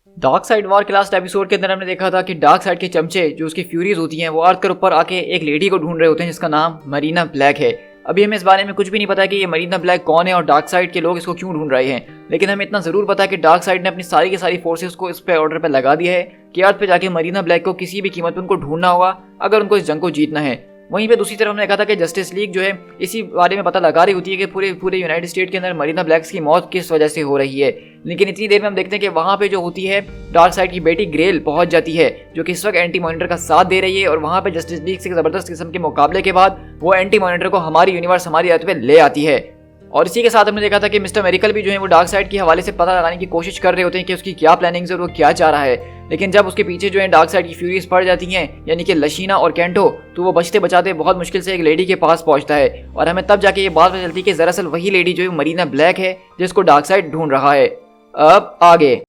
Dark side war के last episode के अंदर हमने देखा था कि डार्क साइड के चमचे जो उसकी फ्यूरीज होती हैं वो अर्थ के ऊपर आके एक लेडी को ढूंढ रहे होते हैं जिसका नाम मरीना ब्लैक है। अभी हमें इस बारे में कुछ भी नहीं पता कि ये मरीना ब्लैक कौन है और डार्क साइड के लोग इसको क्यों ढूंढ रहे हैं, लेकिन हमें इतना जरूर पता है कि डार्क साइड ने अपनी सारी की सारी फोर्सेस को इस पे ऑर्डर पे लगा दिया है कि अर्थ पे जाके मरीना ब्लैक को किसी भी कीमत पे उनको ढूंढना होगा अगर उनको इस जंग को जीतना है। वहीं पे दूसरी तरफ हमने देखा था कि जस्टिस लीग जो है इसी बारे में पता लगा रही होती है कि पूरे यूनाइटेड स्टेट के अंदर मरीना ब्लैक्स की मौत किस वजह से हो रही है, लेकिन इतनी देर में हम देखते हैं कि वहाँ पे जो होती है डार्क साइड की बेटी ग्रेल पहुंच जाती है जो कि इस वक्त एंटी मॉनिटर का साथ दे रही है और वहाँ पे जस्टिस लीग से जबरदस्त किस्म के मुकाबले के बाद वो एंटी मॉनिटर को हमारी यूनिवर्स हमारी अर्थ पे ले आती है। और इसी के साथ हमने देखा था कि मिस्टर मेरिकल भी जो है वो डार्क साइड के हवाले से पता लगाने की कोशिश कर रहे होते हैं कि उसकी क्या प्लानिंग्स है और वो क्या चाह रहा है, लेकिन जब उसके पीछे जो है डार्क साइड की फ्यूरीज पड़ जाती हैं यानी कि लशीना और कैंटो, तो वो बचते बचाते बहुत मुश्किल से एक लेडी के पास पहुंचता है और हमें तब जाके ये बात पता चलती है कि दरअसल वही लेडी जो है मरीना ब्लैक है जिसको डार्क साइड ढूंढ रहा है। अब आगे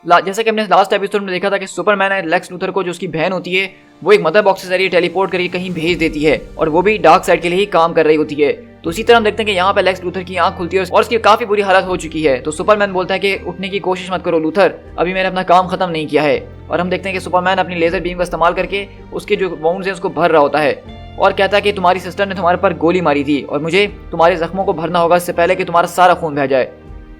जैसे कि हमने लास्ट एपिसोड में देखा था कि सुपरमैन है लेक्स लूथर को जो उसकी बहन होती है वो एक मदर बॉक्स के जरिए टेलीपोर्ट करके कहीं भेज देती है और वो भी डार्क साइड के लिए ही काम कर रही होती है। तो इसी तरह हम देखते हैं कि यहाँ पे लेक्स लूथर की आंख खुलती है और उसकी काफी बुरी हालत हो चुकी है। तो सुपरमैन बोलता है कि उठने की कोशिश मत करो लूथर, अभी मैंने अपना काम खत्म नहीं किया है। और हम देखते हैं कि सुपरमैन अपनी लेजर बीम का इस्तेमाल करके उसके जो वाउंड्स हैं उसको भर रहा होता है और कहता है कि तुम्हारी सिस्टर ने तुम्हारे पर गोली मारी थी और मुझे तुम्हारे जख्मों को भरना होगा इससे पहले कि तुम्हारा सारा खून बह जाए।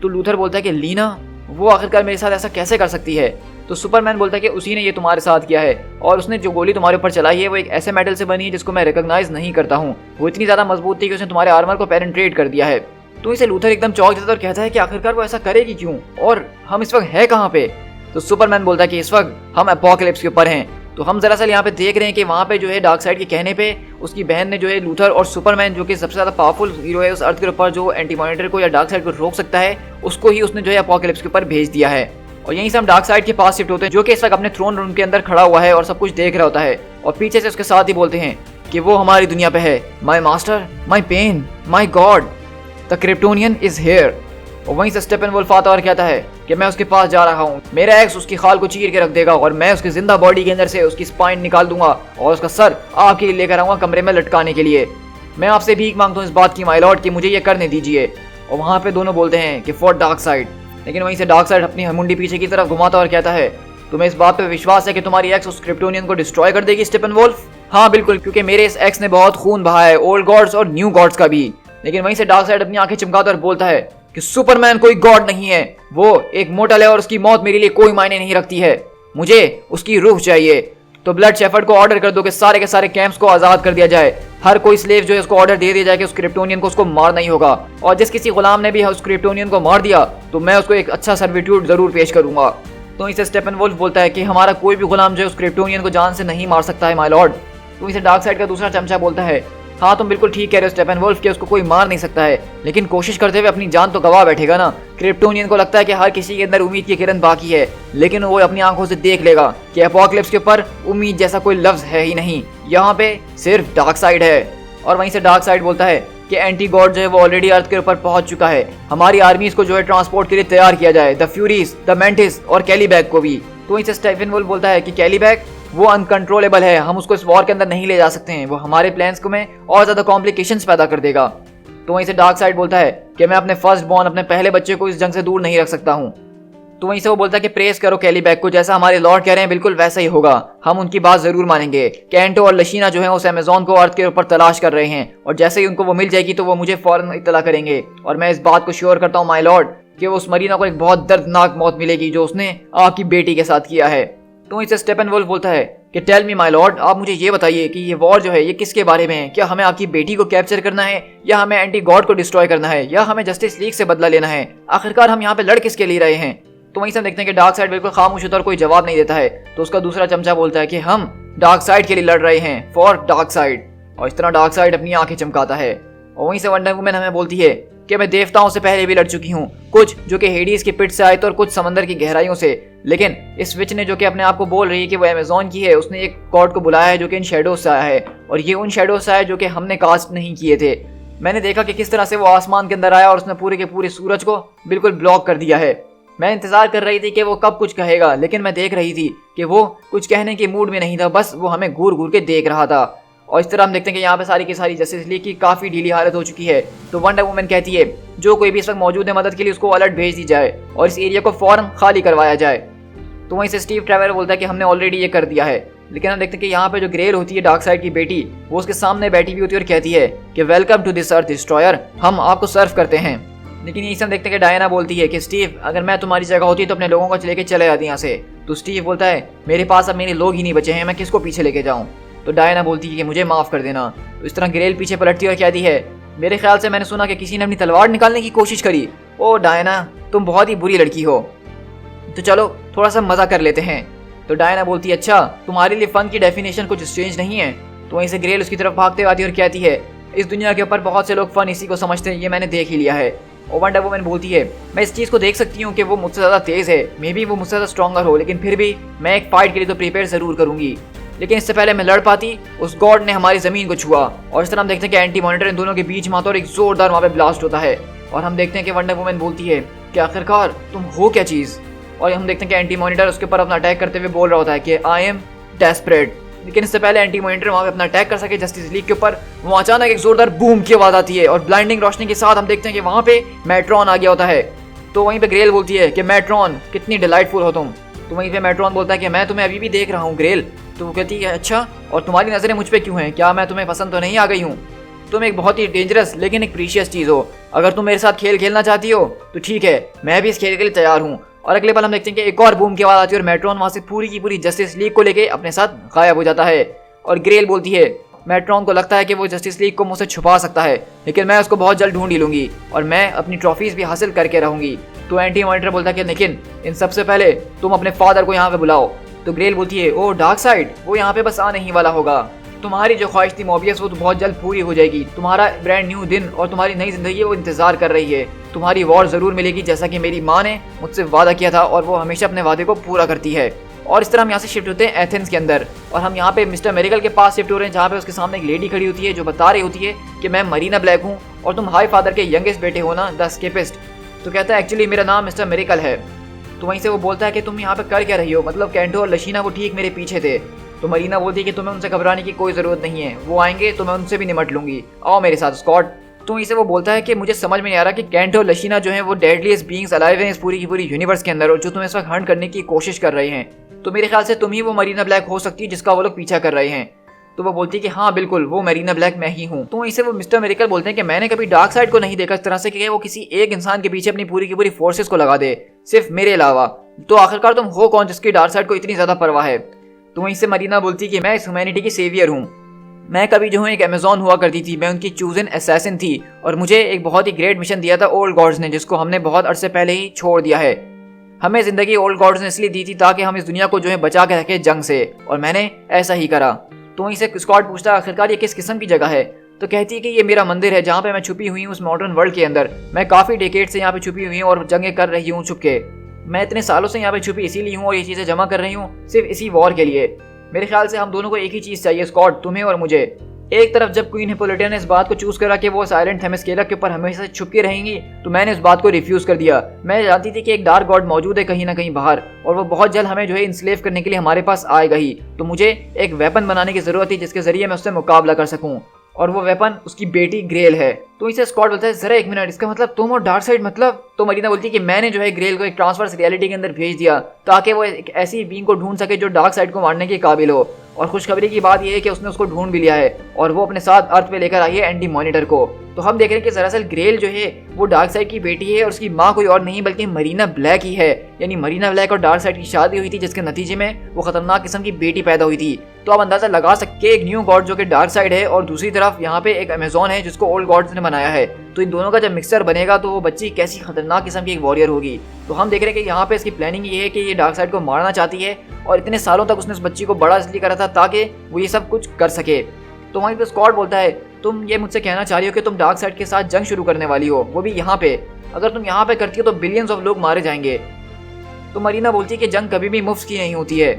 तो लूथर बोलता है कि लीना वो आखिरकार मेरे साथ ऐसा कैसे कर सकती है। तो सुपरमैन बोलता है कि उसी ने ये तुम्हारे साथ किया है और उसने जो गोली तुम्हारे ऊपर चलाई है वो एक ऐसे मेटल से बनी है जिसको मैं रिकॉग्नाइज नहीं करता हूँ, वो इतनी ज्यादा मजबूत थी कि उसने तुम्हारे आर्मर को पेनिट्रेट कर दिया है। तो इसे लूथर एकदम चौंक जाता है और कहता है कि आखिरकार वो ऐसा करेगी क्यों और हम इस वक्त है कहाँ पे। तो सुपरमैन बोलता है कि इस वक्त हम एपोकलिप्स के ऊपर हैं। तो हम दरअसल यहाँ पे देख रहे हैं कि वहाँ पे जो है डार्क साइड के कहने पे उसकी बहन ने जो है लूथर और सुपरमैन जो कि सबसे ज़्यादा पावरफुल हीरो है उस अर्थ के ऊपर जो एंटी मॉनिटर को या डार्क साइड को रोक सकता है, उसको ही उसने जो है एपोकलिप्स के ऊपर भेज दिया है। और यहीं से हम डार्क साइड के पास शिफ्ट होते हैं जो कि इस वक्त अपने थ्रोन रूम के अंदर खड़ा हुआ है और सब कुछ देख रहा होता है और पीछे से उसके साथ ही बोलते हैं कि वो हमारी दुनिया पे है, my master, my pen, my God, the Kryptonian is here. और वहीं से स्टेपनवुल्फ आता और कहता है कि मैं उसके पास जा रहा हूँ, मेरा एक्स उसकी खाल को चीर के रख देगा और मैं उसकी जिंदा बॉडी के अंदर से उसकी स्पाइन निकाल दूंगा और उसका सर आपके लिए लेकर आऊंगा कमरे में लटकाने के लिए। मैं आपसे भीख मांगता हूँ इस बात की माय लॉर्ड कि मुझे ये करने दीजिए। और वहाँ पे दोनों बोलते हैं कि फॉर डार्क साइड, लेकिन वहीं से डार्क साइड अपनी मुंडी पीछे की तरफ घुमाता और कहता है तुम्हें इस बात पे विश्वास है कि तुम्हारी एक्स उस क्रिप्टोनियन को डिस्ट्रॉय कर देगी स्टेपनवुल्फ? हाँ बिल्कुल, क्योंकि मेरे इस एक्स ने बहुत खून बहाया है, ओल्ड गॉड्स और न्यू गॉड्स का भी। लेकिन वहीं से डार्क साइड अपनी आंखें चमकाता और बोलता है कि सुपरमैन कोई गॉड नहीं है, वो एक मोटल है और उसकी मौत मेरे लिए कोई मायने नहीं रखती है, मुझे उसकी रूह चाहिए। तो ब्लड शेफर्ड को ऑर्डर कर दो कि सारे के सारे कैंप्स को आजाद कर दिया जाए, हर कोई स्लेव जो है उसको ऑर्डर दे दिया जाए कि उस क्रिप्टोनियन को उसको मारना ही होगा और जिस किसी गुलाम ने भी उस क्रिप्टोनियन को मार दिया तो मैं उसको एक अच्छा सर्विट्यूड जरूर पेश करूंगा। तो इसे स्टेपनवुल्फ बोलता है कि हमारा कोई भी गुलाम जो है उस क्रिप्टोनियन को जान से नहीं मार सकता है माय लॉर्ड। तो इसे डार्क साइड का दूसरा चमचा बोलता है हाँ तुम बिल्कुल ठीक कह रहे हो स्टेपनवुल्फ कि उसको कोई मार नहीं सकता है, लेकिन कोशिश करते हुए अपनी जान तो गवा बैठेगा ना। क्रिप्टोनियन को लगता है कि हर किसी के अंदर उम्मीद की किरण बाकी है, लेकिन वो अपनी आंखों से देख लेगा कि एपोकलिप्स के ऊपर उम्मीद जैसा कोई लफ्ज है ही नहीं, यहाँ पे सिर्फ डार्क साइड है। और वहीं से डार्क साइड बोलता है कि एंटी गॉड जो है वो ऑलरेडी अर्थ के ऊपर पहुंच चुका है, हमारी आर्मीज को जो है ट्रांसपोर्ट के लिए तैयार किया जाए, द फ्यूरीज, द मेंटिस और कैलीबैग को भी। तो वहीं से स्टेपनवुल्फ बोलता है कि कैलीबैग वो अनकंट्रोलेबल है, हम उसको इस वॉर के अंदर नहीं ले जा सकते हैं, वो हमारे प्लान्स को में और ज्यादा कॉम्प्लिकेशंस पैदा कर देगा। तो वहीं से डार्क साइड बोलता है कि मैं अपने फर्स्ट बॉर्न अपने पहले बच्चे को इस जंग से दूर नहीं रख सकता हूँ। तो वहीं से वो बोलता है कि प्रेस करो कैलीबैग को, जैसा हमारे लॉर्ड कह रहे हैं बिल्कुल वैसा ही होगा, हम उनकी बात जरूर मानेंगे। कैंटो और लशीना जो है उस अमेजोन को अर्थ के ऊपर तलाश कर रहे हैं और जैसे ही उनको वो मिल जाएगी तो वो मुझे फौरन इत्तला करेंगे और मैं इस बात को श्योर करता हूँ माय लॉर्ड कि उस मरीना को एक बहुत दर्दनाक मौत मिलेगी जो उसने आपकी बेटी के साथ किया है। तो इसे स्टेपनवुल्फ बोलता है कि टेल मी माय लॉर्ड, आप मुझे ये बताइए कि ये वॉर जो है ये किसके बारे में है? क्या हमें आपकी बेटी को कैप्चर करना है या हमें एंटी गॉड को डिस्ट्रॉय करना है या हमें जस्टिस लीग से बदला लेना है? आखिरकार हम यहाँ पे लड़ किसके लिए रहे हैं? तो वहीं से देखते हैं कि डार्क साइड बिल्कुल खामोश होता है और कोई जवाब नहीं देता है। तो उसका दूसरा चमचा बोलता है कि हम डार्क साइड के लिए लड़ रहे हैं, फॉर डार्क साइड। और इस तरह डार्क साइड अपनी आंखें चमकाता है। और वहीं से वंडर वुमन हमें बोलती है कि मैं देवताओं से पहले भी लड़ चुकी हूँ, कुछ जो कि हेडीज की पिट से आए थे और कुछ समंदर की गहराइयों से, लेकिन इस विच ने जो कि अपने आप को बोल रही है कि वो अमेजोन की है, उसने एक गॉड को बुलाया है जो कि इन शेडोज से आया है और ये उन शेडोज से आया जो कि हमने कास्ट नहीं किए थे। मैंने देखा कि किस तरह से वो आसमान के अंदर आया और उसने पूरे के पूरे सूरज को बिल्कुल ब्लॉक कर दिया है। मैं इंतजार कर रही थी कि वो कब कुछ कहेगा, लेकिन मैं देख रही थी कि वो कुछ कहने के मूड में नहीं था, बस वो हमें घूर घूर के देख रहा था। और इस तरह हम देखते हैं कि यहाँ पे सारी की सारी जस्टिस लीग की काफ़ी ढीली हालत हो चुकी है। तो वंडर वुमन कहती है जो कोई भी इस वक्त मौजूद है मदद के लिए उसको अलर्ट भेज दी जाए और इस एरिया को फौरन खाली करवाया जाए। तो वहीं से स्टीव ट्रेवर बोलता है कि हमने ऑलरेडी ये कर दिया है। लेकिन हम देखते हैं कि यहाँ पे जो ग्रेल होती है डार्कसाइड की बेटी, वो उसके सामने बैठी हुई होती है और कहती है कि welcome to this earth destroyer, हम आपको सर्व करते हैं। लेकिन यही हम देखते हैं कि डायना बोलती है कि स्टीव अगर मैं तुम्हारी जगह होती तो अपने लोगों को लेके चले जाती यहाँ से। तो स्टीव बोलता है मेरे पास अब मेरे लोग ही नहीं बचे हैं, मैं किसको पीछे लेके जाऊँ। तो डायना बोलती है कि मुझे माफ़ कर देना। तो इस तरह ग्रेल पीछे पलटती है और कहती है मेरे ख्याल से मैंने सुना कि किसी ने अपनी तलवार निकालने की कोशिश करी। ओ डायना तुम बहुत ही बुरी लड़की हो, तो चलो थोड़ा सा मज़ा कर लेते हैं। तो डायना बोलती है अच्छा तुम्हारे लिए फ़न की डेफिनेशन कुछ स्ट्रेंज नहीं है। तो वहीं से ग्रेल उसकी तरफ भागते आती है और कहती है इस दुनिया के ऊपर बहुत से लोग फ़न इसी को समझते हैं, ये मैंने देख ही लिया है। और वंडर वुमन बोलती है मैं इस चीज़ को देख सकती हूँ कि वो मुझसे ज़्यादा तेज़ है, मे बी वो मुझसे ज़्यादा स्ट्रॉन्गर हो, लेकिन फिर भी मैं एक फ़ाइट के लिए तो प्रिपेयर ज़रूर करूँगी। लेकिन इससे पहले मैं लड़ पाती उस गॉड ने हमारी ज़मीन को छुआ। और इस तरह हम देखते हैं कि एंटी मॉनिटर इन दोनों के बीच में आता है और एक ज़ोरदार वहाँ पे ब्लास्ट होता है। और हम देखते हैं कि वंडर वुमन बोलती है कि आखिरकार तुम हो क्या चीज़। और हम देखते हैं कि एंटी मॉनिटर उसके ऊपर अपना अटैक करते हुए बोल रहा होता है कि आई एम डेस्परेट। लेकिन इससे पहले एंटी मॉनिटर वहाँ पे अपना अटैक कर सके जस्टिस लीग के ऊपर, वहाँ अचानक एक जोरदार बूम की आवाज़ आती है और ब्लाइंडिंग रोशनी के साथ हम देखते हैं कि वहाँ पे मैट्रॉन आ गया होता है। तो वहीं पे ग्रेल बोलती है कि मैट्रॉन कितनी डिलाइटफुल हो तुम। तो वहीं पे मैट्रॉन बोलता है कि मैं तुम्हें अभी भी देख रहा हूँ ग्रेल। तो वो कहती है अच्छा और तुम्हारी नज़रें मुझ पर क्यों हैं, क्या मैं तुम्हें पसंद तो नहीं आ गई हूँ। तुम एक बहुत ही डेंजरस लेकिन एक प्रीशियस चीज़ हो, अगर तुम मेरे साथ खेल खेलना चाहती हो तो ठीक है, मैं भी इस खेल के लिए तैयार हूँ। और अगले पल हम देखते हैं कि एक और बूम की आवाज़ आती है और मैट्रॉन वहाँ से पूरी की पूरी जस्टिस लीग को लेके अपने साथ गायब हो जाता है। और ग्रेल बोलती है मैट्रॉन को लगता है कि वो जस्टिस लीग को मुझसे छुपा सकता है, लेकिन मैं उसको बहुत जल्द ढूंढ ही लूँगी और मैं अपनी ट्रॉफीज़ भी हासिल करके रहूँगी। तो एंटी मॉनिटर बोलता है कि लेकिन इन सबसे पहले तुम अपने फादर को यहाँ पे बुलाओ। तो ग्रेल बोलती है ओ डार्कसाइड वो यहाँ पे बस आने ही वाला होगा, तुम्हारी जो ख्वाहिश थी मोबियस वो तो बहुत जल्द पूरी हो जाएगी, तुम्हारा ब्रांड न्यू दिन और तुम्हारी नई जिंदगी वो इंतजार कर रही है, तुम्हारी वॉर ज़रूर मिलेगी जैसा कि मेरी माँ ने मुझसे वादा किया था और वो हमेशा अपने वादे को पूरा करती है। और इस तरह हम यहाँ से शिफ्ट होते हैं एथेंस के अंदर और हम यहाँ पे मिस्टर मेरिकल के पास शिफ्ट हो रहे हैं, जहाँ पे उसके सामने एक लेडी खड़ी होती है जो बता रही होती है कि मैं मरीना ब्लैक हूँ और तुम हाई फादर के यंगेस्ट बेटे हो ना, द एस्केपिस्ट। तो कहता है एक्चुअली मेरा नाम मिस्टर मेरिकल है। तो वहीं से वो बोलता है कि तुम यहाँ पे कर क्या रही हो, मतलब कैंटो और लशीना वो ठीक मेरे पीछे थे। तो मरीना बोलती है कि तुम्हें उनसे घबराने की कोई ज़रूरत नहीं है, वो आएंगे तो मैं उनसे भी निमट लूँगी, आओ मेरे साथ स्कॉट। तो इसे वो बोलता है कि मुझे समझ में नहीं आ रहा कि कैंटो और लशीना जो है वो डेडलीस्ट बीइंग्स अलाइव हैं इस पूरी की पूरी यूनिवर्स के अंदर और जो तुम्हें इस वक्त हंट करने की कोशिश कर रहे हैं। तो मेरे ख्याल से तुम ही वो मरीना ब्लैक हो सकती है जिसका वो लोग पीछा कर रहे हैं। तो वो बोलती है कि हाँ बिल्कुल वो मरीना ब्लैक मैं ही हूँ। तो इसे वो मिस्टर मेरिकल बोलते हैं कि मैंने कभी डार्कसाइड को नहीं देखा इस तरह से कि वो किसी एक इंसान के पीछे अपनी पूरी की पूरी फोर्सेस को लगा दे, सिर्फ मेरे अलावा। तो आखिरकार तुम हो कौन जिसकी डार्कसाइड को इतनी ज़्यादा परवाह है। तो वहीं से मरीना बोलती है कि मैं इस ह्यूमैनिटी की सेवियर हूँ, मैं कभी जो हूँ एक अमेजॉन हुआ करती थी, मैं उनकी चूजन असैसिन थी और मुझे एक बहुत ही ग्रेट मिशन दिया था ओल्ड गॉड्स ने, जिसको हमने बहुत अरसे पहले ही छोड़ दिया है। हमें ज़िंदगी ओल्ड गॉड्स ने इसलिए दी थी ताकि हम इस दुनिया को जो है बचा के रखें जंग से, और मैंने ऐसा ही करा। तो वहीं से स्कॉट पूछता है आखिरकार ये किस किस्म की जगह है। तो कहती है कि ये मेरा मंदिर है जहाँ पे मैं छुपी हुई हूँ उस मॉडर्न वर्ल्ड के अंदर, मैं काफ़ी डेकेड से यहाँ पे छुपी हुई हूँ और जंगें कर रही हूँ छुप के। मैं इतने सालों से यहाँ पे छुपी इसीलिए हूँ और ये चीज़ें जमा कर रही हूँ सिर्फ इसी वॉर के लिए। मेरे ख्याल से हम दोनों को एक ही चीज़ चाहिए स्कॉट, तुम्हें और मुझे। एक तरफ जब क्वीन हिप्पोलिटा ने इस बात को चूज करा कि वो साइलेंट थेमिस्केला के ऊपर हमेशा छुपकी रहेंगी, तो मैंने इस बात को रिफ्यूज कर दिया। मैं जानती थी कि एक डार्क गॉड मौजूद है कहीं ना कहीं बाहर और वो बहुत जल्द हमें जो है इंस्लेव करने के लिए हमारे पास आएगा ही। तो मुझे एक वेपन बनाने की जरूरत थी जिसके जरिए मैं उससे मुकाबला कर सकूं, और वो वेपन उसकी बेटी ग्रेल है। तो इसे स्कॉट बोलता है जरा एक मिनट, इसका मतलब तुम और डार्कसाइड मतलब। तो मरीना बोलती है कि मैंने जो है ग्रेल को एक ट्रांसफर्स रियलिटी के अंदर भेज दिया ताकि वो एक ऐसी बीइंग को ढूंढ सके जो डार्कसाइड को मारने के काबिल हो। और खुशखबरी की बात यह है कि उसने उसको ढूंढ भी लिया है और वो अपने साथ अर्थ पे लेकर आई है एंटी मॉनिटर को। तो हम देख रहे हैं कि दरअसल ग्रेल जो है वो डार्कसाइड की बेटी है और उसकी माँ कोई और नहीं बल्कि मरीना ब्लैक ही है। यानी मरीना ब्लैक और डार्कसाइड की शादी हुई थी जिसके नतीजे में वो खतरनाक किस्म की बेटी पैदा हुई थी। तो आप अंदाजा लगा सकते एक न्यू गॉड जो कि डार्कसाइड है और दूसरी तरफ यहाँ पे एक अमेजॉन है जिसको ओल्ड गॉड्स ने बनाया है। तो इन दोनों का जब मिक्सर बनेगा तो वो बच्ची कैसी खतरनाक किस्म की एक वॉरियर होगी। तो हम देख रहे हैं कि यहाँ पे इसकी प्लानिंग ये है कि ये डार्कसाइड को मारना चाहती है और इतने सालों तक उसने उस बच्ची को बड़ा इसलिए करा था ताकि वो ये सब कुछ कर सके। तो वहीं पे स्कॉट बोलता है तुम ये मुझसे कहना चाह रही हो कि तुम डार्कसाइड के साथ जंग शुरू करने वाली हो, वो भी यहाँ पे। अगर तुम यहाँ पे करती हो तो बिलियंस ऑफ लोग मारे जाएंगे। तो मरीना बोलती है कि जंग कभी भी मुफ्त की नहीं होती है,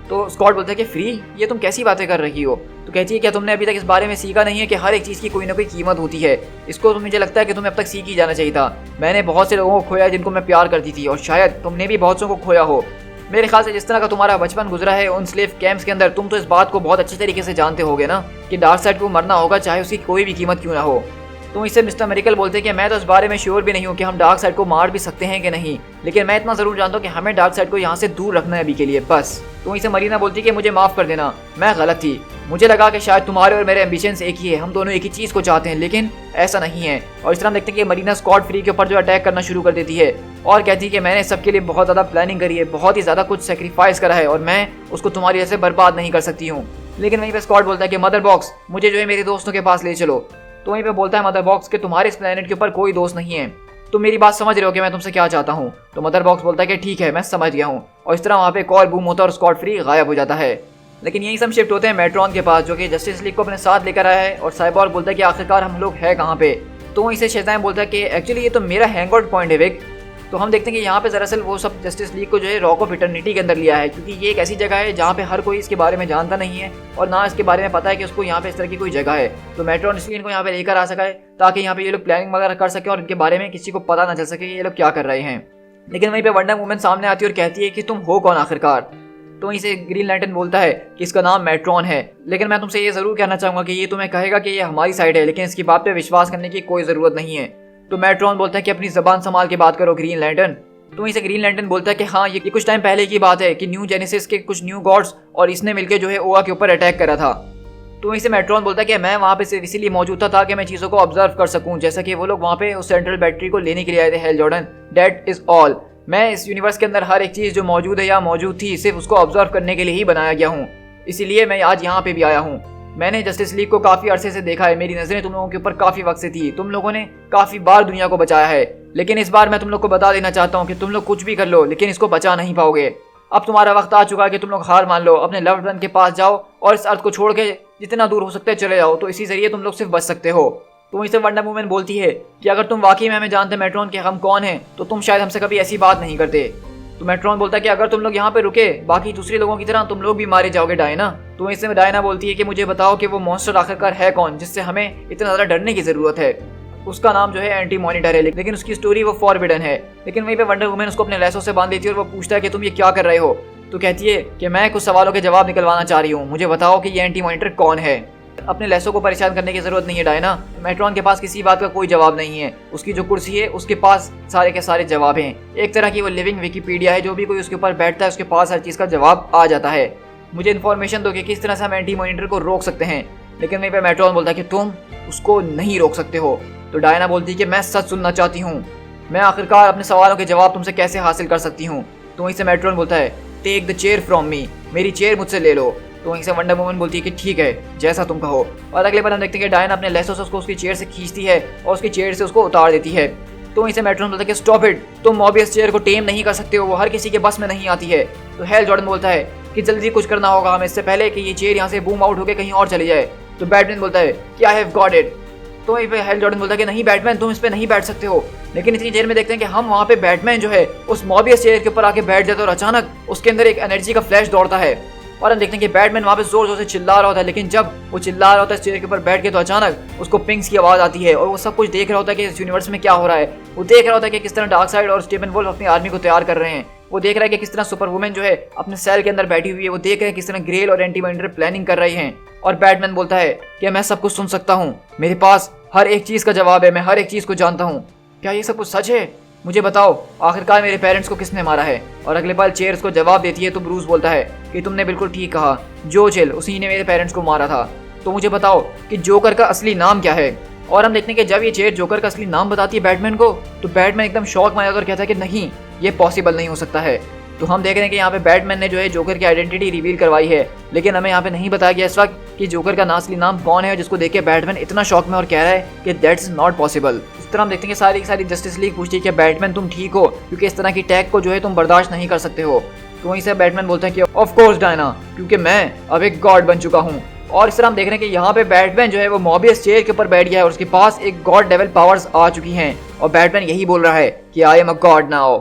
तो स्कॉट बोलता है कि फ्री, ये तुम कैसी बातें कर रही हो। तो कहती है क्या तुमने अभी तक इस बारे में सीखा नहीं है कि हर एक चीज़ की कोई ना कोई कीमत होती है। इसको तो मुझे लगता है कि तुम्हें अब तक सीख ही जाना चाहिए था। मैंने बहुत से लोगों को खोया जिनको मैं प्यार करती थी, और शायद तुमने भी बहुत से को खोया हो। मेरे ख्याल से जिस तरह का तुम्हारा बचपन गुजरा है उन स्लेव कैंप्स के अंदर, तुम तो इस बात को बहुत अच्छे तरीके से जानते होगे ना कि डार्क साइड को मरना होगा, चाहे उसकी कोई भी कीमत क्यों ना हो। तो इससे मिस्टर मेरिकल बोलते हैं कि मैं तो इस बारे में श्योर भी नहीं हूँ कि हम डार्क साइड को मार भी सकते हैं कि नहीं, लेकिन मैं इतना जरूर जानता हूँ कि हमें डार्क साइड को यहाँ से दूर रखना है अभी के लिए बस। तो इसे मरीना बोलती है कि मुझे माफ कर देना, मैं गलत थी। मुझे लगा कि शायद तुम्हारे और मेरे एम्बिशंस एक ही है, हम दोनों एक ही चीज़ को चाहते हैं, लेकिन ऐसा नहीं है। और इस तरह हम देखते हैं कि मरीना स्कॉट फ्री के ऊपर जो अटैक करना शुरू कर देती है और कहती है कि मैंने सबके लिए बहुत ज़्यादा प्लानिंग करी है, बहुत ही ज़्यादा कुछ सेक्रीफाइस करा है और मैं उसको तुम्हारी वजह से बर्बाद नहीं कर सकती हूँ। लेकिन वहीं पे स्कॉट बोलता है कि मदर बॉक्स, मुझे जो है मेरे दोस्तों के पास ले चलो। तो वहीं पे बोलता है मदर बॉक्स कि तुम्हारे इस प्लेनेट के ऊपर कोई दोस्त नहीं है, तुम मेरी बात समझ रहे हो कि मैं तुमसे क्या चाहता हूँ। तो मदर बॉक्स बोलता है कि ठीक है, मैं समझ गया हूँ। और इस तरह वहाँ पे कॉल बूम होता है और स्कॉट फ्री गायब हो जाता है। लेकिन यही सब शिफ्ट होते हैं मेट्रॉन के पास, जो कि जस्टिस लीग को अपने साथ लेकर आया है। और साइबॉर्ग बोलता है कि आखिरकार हम लोग हैं कहाँ पे। तो इसे शेज़ाम बोलता है कि एक्चुअली ये तो मेरा हैंग आउट पॉइंट है विक। तो हम देखते हैं कि यहाँ पे दरअसल वो सब जस्टिस लीग को जो है रॉक ऑफ इटर्निटी के अंदर लिया है, क्योंकि ये एक ऐसी जगह है जहाँ पे हर कोई इसके बारे में जानता नहीं है और ना इसके बारे में पता है कि उसको यहाँ पे इस तरह की कोई जगह है। तो मेट्रॉन इसलिए इनको यहाँ पे लेकर आ सका है ताकि यहाँ पे ये लोग प्लानिंग वगैरह कर सके और इनके बारे में किसी को पता ना चल सके ये लोग क्या कर रहे हैं। लेकिन वहीं पे वंडर वुमन सामने आती है और कहती है कि तुम हो कौन आखिरकार। तो इसे ग्रीन लैंटर्न बोलता है कि इसका नाम मेट्रॉन है, लेकिन मैं तुमसे ये जरूर कहना चाहूंगा कि ये तुम्हें कहेगा कि ये हमारी साइड है, लेकिन इसकी बात पे विश्वास करने की कोई जरूरत नहीं है। तो मेट्रॉन बोलता है कि अपनी जबान संभाल के बात करो ग्रीन लैंटर्न। तो इसे ग्रीन लैंटर्न बोलता है कि हाँ ये कुछ टाइम पहले की बात है कि न्यू जेनेसिस के कुछ न्यू गॉड्स और इसने मिलकर जो है ओआ के ऊपर अटैक करा था। तो इसे मेट्रॉन बोलता है कि मैं वहाँ पे सिर्फ इसीलिए मौजूद था ताकि मैं चीज़ों को ऑब्जर्व कर सकूं, जैसा कि वो लोग वहाँ पे उस सेंट्रल बैटरी को लेने के लिए आए थे hello Jordan. That is all. मैं इस यूनिवर्स के अंदर हर एक चीज़ जो मौजूद है या मौजूद थी सिर्फ उसको ऑब्जर्व करने के लिए ही बनाया गया हूँ, इसीलिए मैं आज यहाँ पे भी आया हूँ। मैंने जस्टिस लीग को काफ़ी अरसे से देखा है, मेरी नज़रें तुम लोगों के ऊपर काफ़ी वक्त से थी, तुम लोगों ने काफ़ी बार दुनिया को बचाया है, लेकिन इस बार मैं तुम लोग को बता देना चाहता हूँ कि तुम लोग कुछ भी कर लो लेकिन इसको बचा नहीं पाओगे। अब तुम्हारा वक्त आ चुका है कि तुम लोग हार मान लो, अपने लव्ड वन के पास जाओ और इस अर्थ को छोड़ के जितना दूर हो सकते हैं चले जाओ, तो इसी जरिए तुम लोग सिर्फ बच सकते हो। तो इसे वंडर वुमन बोलती है कि अगर तुम वाकई में हमें जानते मेट्रॉन के हम कौन हैं तो तुम शायद हमसे कभी ऐसी बात नहीं करते। तो मेट्रॉन बोलता है कि अगर तुम लोग यहाँ पे रुके बाकी दूसरे लोगों की तरह तुम लोग भी मारे जाओगे डायना। तो इससे डायना बोलती है कि मुझे बताओ कि वो मॉन्स्टर आखिरकार है कौन जिससे हमें इतना ज़्यादा डरने की ज़रूरत है। उसका नाम जो है एंटी मॉनिटर है, लेकिन उसकी स्टोरी वो फॉरबिडन है। लेकिन वहीं पे वंडर वुमन उसको अपने लैसों से बांध देती है और वो पूछता है कि तुम ये क्या कर रहे हो। तो कहती है कि मैं कुछ सवालों के जवाब निकलवाना चाह रही हूँ, मुझे बताओ कि ये एंटी मॉनिटर कौन है। अपने लैसों को परेशान करने की जरूरत नहीं है डायना, मेट्रॉन के पास किसी बात का कोई जवाब नहीं है। उसकी जो कुर्सी है उसके पास सारे के सारे जवाब हैं। एक तरह की वो लिविंग विकीपीडिया है, जो भी कोई उसके ऊपर बैठता है उसके पास हर चीज़ का जवाब आ जाता है। मुझे इन्फॉर्मेशन दो कि किस तरह से हम एंटी मॉनिटर को रोक सकते हैं। लेकिन वहीं पे मेट्रॉन बोलता है कि तुम उसको नहीं रोक सकते हो। तो डायना बोलती है कि मैं सच सुनना चाहती हूँ, मैं आखिरकार अपने सवालों के जवाब तुमसे कैसे हासिल कर सकती हूँ। तो वहीं से मेट्रॉन बोलता है take the chair from me, मेरी चेयर मुझसे ले लो। तो वहीं से वंडर वुमन बोलती है कि ठीक है जैसा तुम कहो। और अगले बार हम देखते हैं कि डायना अपने लैसों से उसको उसकी चेयर से खींचती है और उसकी चेयर से उसको उतार देती है। तो वहीं से मेट्रॉन बोलता है कि स्टॉप इट, तुम मॉबियस चेयर को टेम नहीं कर सकते हो, वो हर किसी के बस में नहीं आती है। तो हेल जॉर्डन बोलता है कि जल्दी कुछ करना होगा हमें इससे पहले कि ये चेयर यहाँ से बूम आउट होकर कहीं और चले जाए। तो बैटमैन बोलता है कि आई हैव गॉट इट। तो वहीं पे हेल जॉर्डन बोलता है कि नहीं बैटमैन तुम इस पे नहीं बैठ सकते हो। लेकिन इतनी देर में देखते हैं कि हम वहाँ पे बैटमैन जो है उस मॉबियस चेयर के ऊपर आके बैठ जाता है और अचानक उसके अंदर एक एनर्जी का फ्लैश दौड़ता है और हम देखते हैं कि बैटमैन वहाँ पे जोर जोर से चिल्ला रहा होता है। लेकिन जब वो चिल्ला रहा होता है चेयर के ऊपर बैठ के तो अचानक उसको पिंक्स की आवाज़ आती है और वो सब कुछ देख रहा होता है कि इस यूनिवर्स में क्या हो रहा है। वो देख रहा होता है कि किस तरह डार्क साइड और स्टीवन वुल्फ अपनी आर्मी को तैयार कर रहे हैं। वो देख रहा है कि किस तरह सुपर वुमेन जो है अपने सेल के अंदर बैठी हुई है। वो देख रहे हैं किस तरह ग्रेल और एंटी मॉनिटर प्लानिंग कर रहे हैं। और बैटमैन बोलता है कि मैं सब कुछ सुन सकता हूँ, मेरे पास हर एक चीज़ का जवाब है, मैं हर एक चीज़ को जानता हूँ। क्या ये सब कुछ सच है? मुझे बताओ आखिरकार मेरे पेरेंट्स को किसने मारा है। और अगले पल चेयर उसको जवाब देती है। तो ब्रूस बोलता है कि तुमने बिल्कुल ठीक कहा, जो चिल उसी ने मेरे पेरेंट्स को मारा था। तो मुझे बताओ कि जोकर का असली नाम क्या है। और हम देखते हैं कि जब ये चेयर जोकर का असली नाम बताती है बैटमैन को तो बैटमैन एकदम शॉक में आकर कहता है कि नहीं ये पॉसिबल नहीं हो सकता है। तो हम देख रहे हैं कि यहाँ पे बैटमैन ने जो है जोकर की आइडेंटिटी रिवील करवाई है, लेकिन हमें यहाँ पे नहीं बताया गया इस वक्त कि जोकर का असली नाम कौन है, जिसको देख के बैटमैन इतना शॉक में और कह रहा है कि दैट्स नॉट पॉसिबल। इस तरह हम देखते हैं कि सारी जस्टिस लीग पूछती है कि बैटमैन तुम ठीक हो, क्योंकि इस तरह की टैग को जो है तुम बर्दाश्त नहीं कर सकते हो। तो वहीं से बैटमैन बोलता है कि ऑफ कोर्स डायना, क्योंकि मैं अब एक गॉड बन चुका हूँ। और इस तरह हम देख रहे हैं कि यहाँ पे बैटमैन जो है वो मॉबियस चेयर के ऊपर बैठ गया है और उसके पास एक गॉड लेवल पावर्स आ चुकी हैं और बैटमैन यही बोल रहा है कि I am a God now.